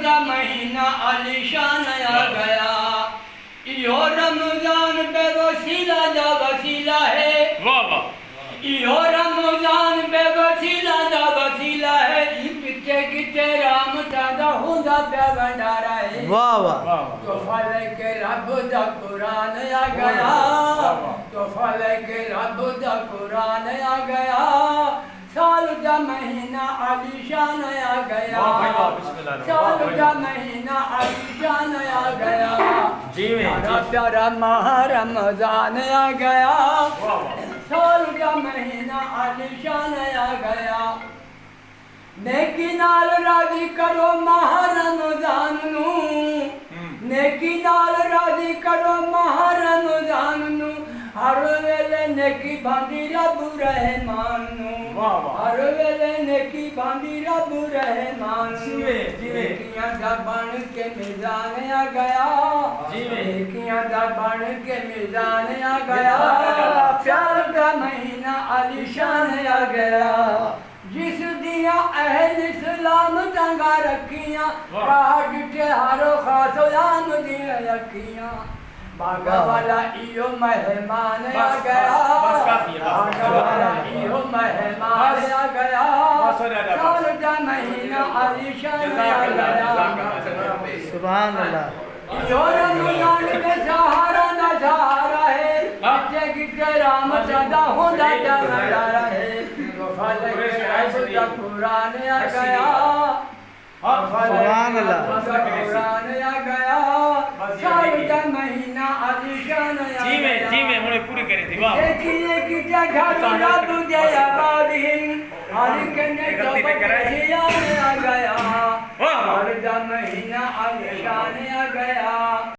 کا مہینہ عالیشان آ گیا یہ رمضان بے وسیلہ دا وسیلہ ہے یہ رمضان بے وسیلہ دا وسیلہ ہے کتے کتے رام دادا ہوندا پہ بندارا ہے واہ واہ تو فلک رب دا قرآن آ گیا تو فلک رب دا قرآن آ گیا سال کا مہینہ عالیشان آ گیا سال کا مہینہ عالیشان آ گیا پیارا پیارا ماہ رمضان آ گیا سال کا مہینہ عالیشان آ گیا نیکی نال راضی کرو ماہ رمضان نو نیکی نال راضی کرو ماہ رمضان نو ہر ویلے نیکی باندھی رب رحمان نو ہر ویلے نیکی باندھی رب رحمان نو نیکیاں دا بن کے میزان آ گیا نیکیاں دا بن کے میزان آ گیا پیار کا مہینہ عالیشان آ گیا جس دیا اہل اسلام ٹنگا رکھیاں راہ ڈٹے ہارو خاص علام دیا رکھیاں باغا والا ایو مہمان آ گیا باغا والا ایو مہمان آ گیا سال کا مہینہ عالیشان آ گیا سبحان اللہ ایو رمضان کے سہارا نہ سہارا ہے کتے کتے رام دادا ہوندا پہ بندارا ہے تو فلک رب دا قرآن آ گیا سبحان اللہ قرآن آ گیا سال کا مہینہ عالیشان آ گیا دیکھیے کتے گھر رب دے آبادین ہر کنے تو بچیاں آ گیا سال کا مہینہ عالیشان آ گیا